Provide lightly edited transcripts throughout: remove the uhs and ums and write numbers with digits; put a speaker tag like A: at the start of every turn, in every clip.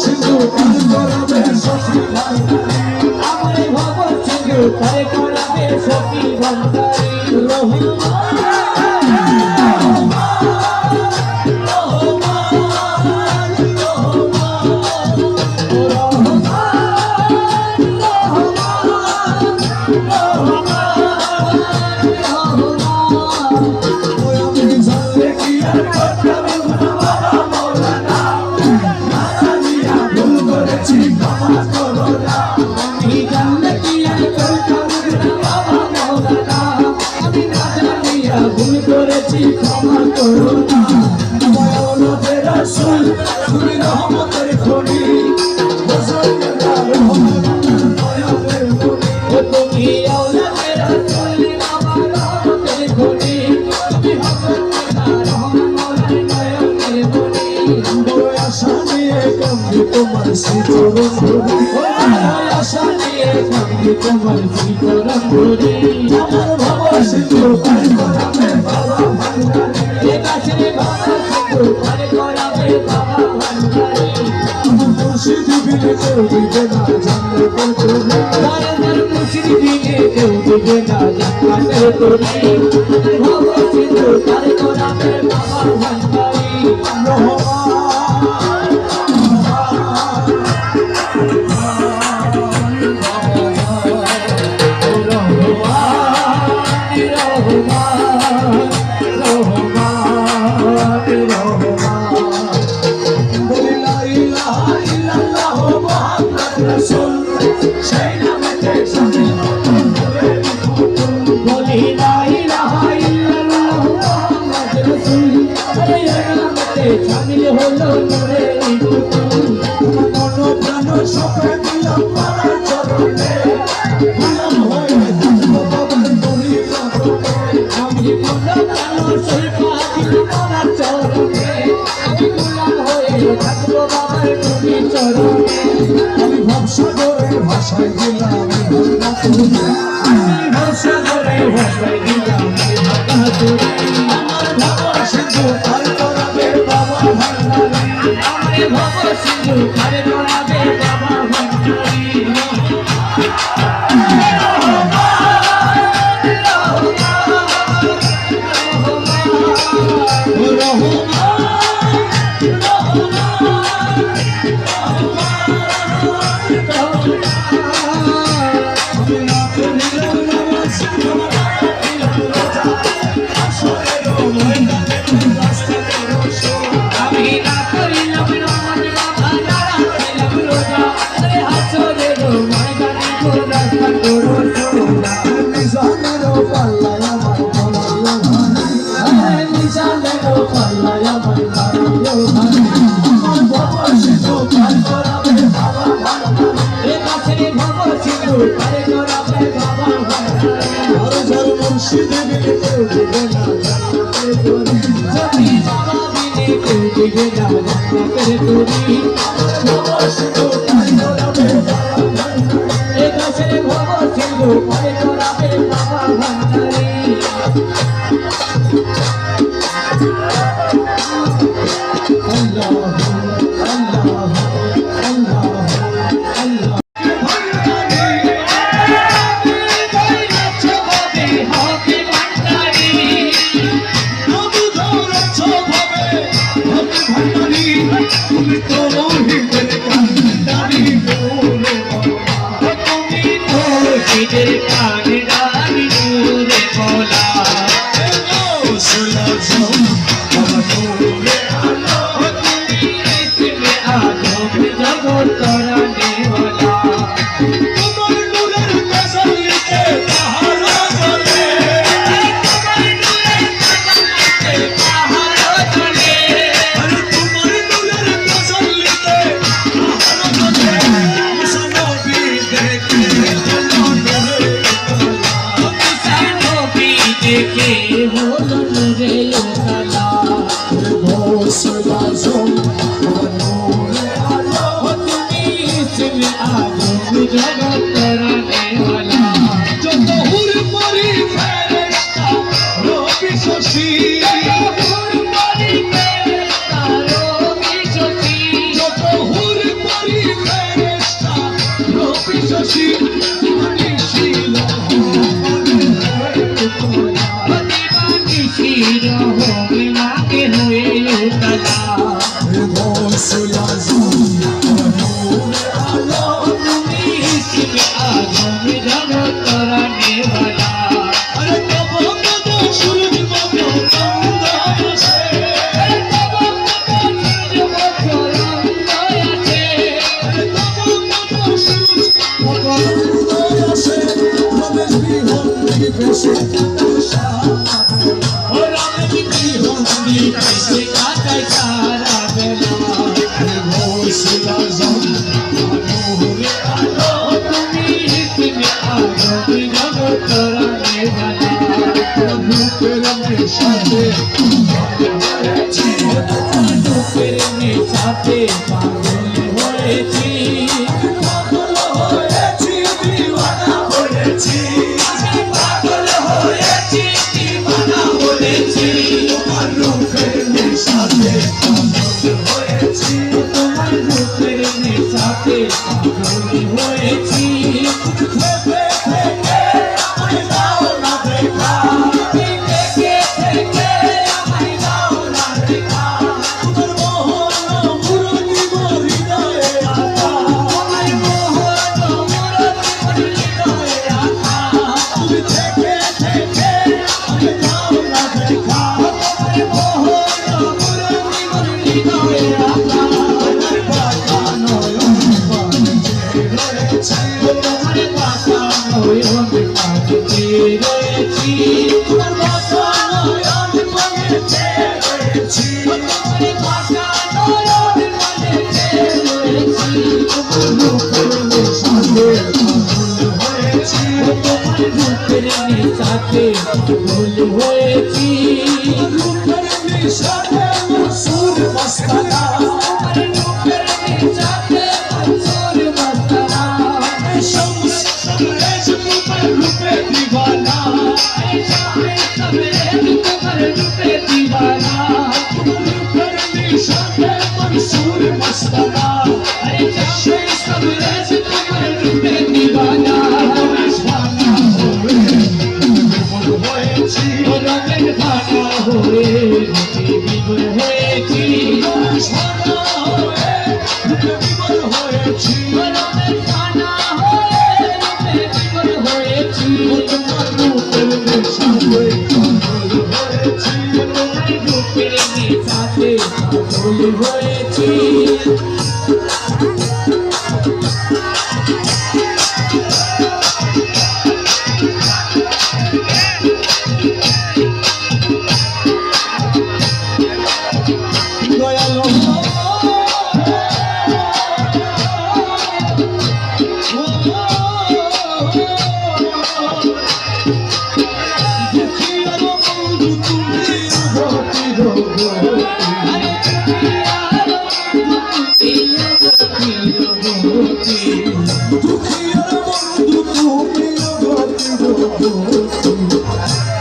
A: সিন্ধু পার করাবে সখী ভান্ডারী আমার ভব সিন্ধু পার করাবে সখী ভান্ডারী ভুল করেছি ক্ষমা করো দয়ালুদের রাসূল তুমি রহমতের খনি তুমি আওলাদের রাসূল আমার রহমতের খনি তুমি নয়নের খনি বড় আশা নিয়ে কান্দি তোমার শ্রীচরণ ধরি আশা নিয়ে কান্দি তোমার শ্রীচরণ ধরি আমার ভব সিন্ধু পার করাবে বাবা ভান্ডারী কাছে বাবা সিন্ধু পার করাবে বাবা ভান্ডারী মুর্শিদ বিনে কেউ দিবে না জান্নাতের তরি দরবার মুর্শিদ বিনে কেউ দিবে না জান্নাতের তরি ভব সিন্ধু পার করাবে বাবা ভান্ডারী শামিল হলো নূরে মন প্রাণ সপে দিলাম মালার চরণে গুলাম হয়ে থাকবো বাবার তরি আমি মন প্রাণ সপে দিলাম মালার চরণে আমি গুলাম হয়ে থাকবো বাবার তরি চরণে আমি ভবসাগরের ভাষায় দিলাম আমি ভবসাগরের ভাষায় দিলাম আমার ভব সিন্ধু পার করাবে বাবা ভান্ডারী আমার ভব সিন্ধু পার করাবে বাবা ভান্ডারী মুর্শিদ বিনে কেউ দিবে না জান্নাতের তরি যদি বাবা বিনে কেউ দিবে না জান্নাতের তরি ভব সিন্ধু পার করাবে বাবা ভান্ডারী কাছে ভব সিন্ধু পার করাবে বাবা ভান্ডারী আল্লাহ আল্লাহ আল্লাহ আল্লাহ তুমি তো রহিমের কান্ডারি নূরে তুমি তো রহিমের কান্ডারি নূরে ভোলা সুলজম আমার নূরে আলো তুমি ইসমে আদম জগৎ তরানে ভোলা তোমার নূরের তাসাল্লিতে পাহাড় চলে তোমার নূরের তাসাল্লিতে পাহাড় চলে দেখে হলো রে তুমি মাকে হয়ে উতলা গৌসুল আজম নূরে আলম তুমি ইসমে আজম জগৎ তরানে वाला अरे कब कब सूरज बनो चंदा से कब कब सूरज बनो चंदा से कब कब सूरज बनो चंदा से रमेश भी होंगी कैसे और रमेश भी होंगी कैसे काटा सारा बेला गौसुल आजम नूरे आलम तुमी इसमें आजम जगत तराने वाला रूपेर नेशाते रूपेर नेशाते पागल হয়েছি পাগল হয়েছি দিওয়ানা হয়েছি পাগল হয়েছি দিওয়ানা হয়েছি তোমার রূপের নেশাতে পাগল হয়েছি তোমার রূপের নেশাতে পাগল হয়েছি থেকে থেকে আমায় দাও না দেখা থেকে থেকে আমায় দাও না দেখা তোমার মোহন মুরতি মোর হৃদয়ে আকা তোমার মোহন মুরতি মোর হৃদয়ে আকা তুমি থেকে থেকে আমায় দাও না দেখা তোমার মোহন মুরতি মোর হৃদয়ে আকা তোমার বাঁকা নয়ন পানে রয়েছে তোমার বাঁকা নয়ন পানে রয়েছি তোমার বাঁকা নয়ন পানে রয়েছি তোমার বাঁকা নয়ন পানে রয়েছি তোমার রূপের নেশাতে পাগল হয়েছি তোমার রূপের নেশাতে পাগল হয়েছি রূপের নেশাতে মনসুর মস্তানা রূপের নেশাতে মনসুর মস্তানা शम्स तबरेज तुम्हारे रूपे दीवाना तबरेज तुम्हारे रूपे दीवाना रूपर निशाने मंसूर मस्ताना शम्स तबरेज तुम्हारे रूपे दीवाना दीवाना होए विमल होएছি রঙের খানা হয়ে রূপে বিমল হয়েছি দীवाना होए রূপে বিমল হয়েছি রঙের খানা তোমার রূপের নেশাতে পাগল হয়েছি তোমার রূপের নেশাতে পাগল হয়েছি দয়ালো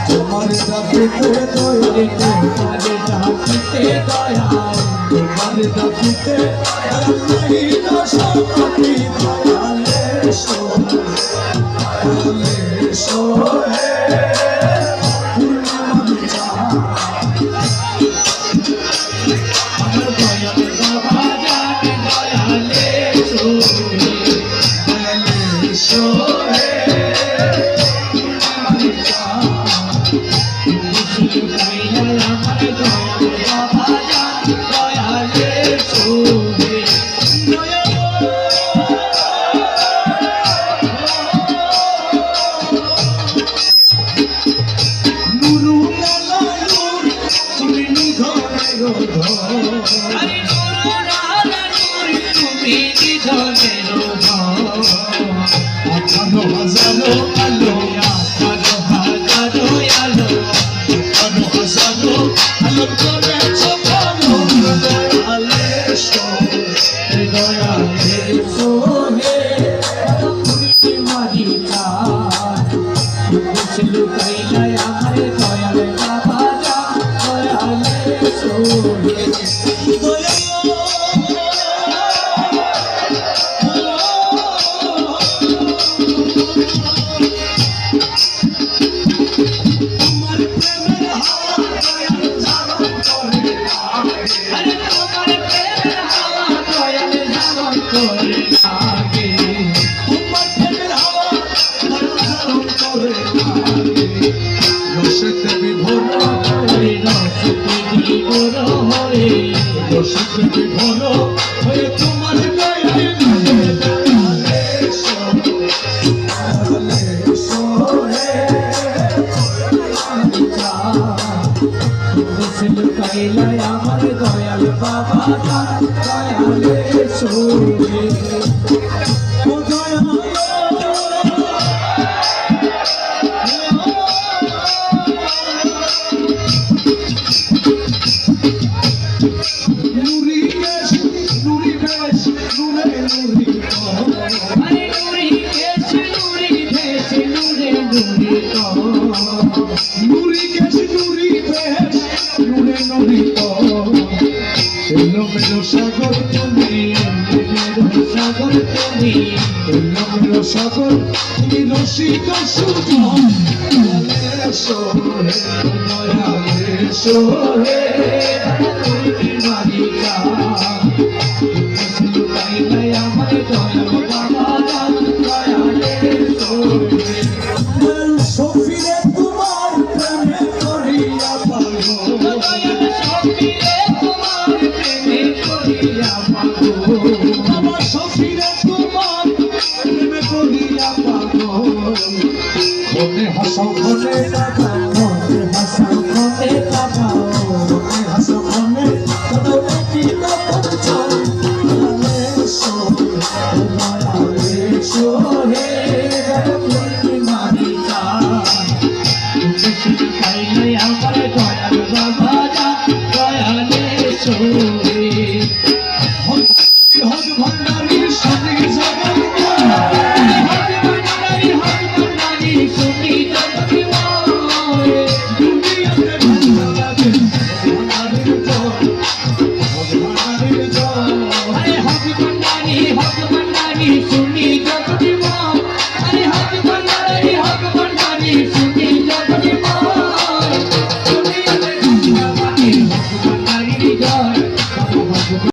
A: তোমার দাবিতে দয়াল তোমার দাবিতে দয়াল তোমার দাবিতে নাই দশাপতি দয়ালে সোহে পূর্ণিমা আমার দয়াল বাবা জানে দয়ালে সোহে কি বড় হয়ে রসিকতে ঘন হয়ে তোমার গায়ে লুকাইলাই আমার দয়াল বাবা দয়ালে সোরে ও দয়াল নুরি কেশ নুরি বেশ নুরে নুরি আরে নুরি কেশ নুরি বেশ নুরে নুরি নুরি কেশ নুরি বেশ নুরে নুরি এলো মেলো সাগর তুমি মেলো সাগর তুমি এলো মেলো সাগর তুমি রসিক সুজন সোহে দয়ালে সোহে তুমি মালিকা লুকাইলাই আমার দয়াল বাবা দয়ালে সোহে সফিরে তোমার প্রেমে করিয়া পাগল দয়াল সফিরে তোমার প্রেমে করিয়া পাগল আমার সফিরে তোমার প্রেমে করিয়া পাগল মনে হাসাও মনে কাঁদাও মনে হাসাও মনে কাঁদাও মনে হাসাও মনে কাঁদাও কি করছো দয়ালে সোহে তুমি মালিকা তুমি পাইলে আমার দয়াল বাবা দয়ালে সোহে হক ভান্ডারী স্বামী জগৎ সুনি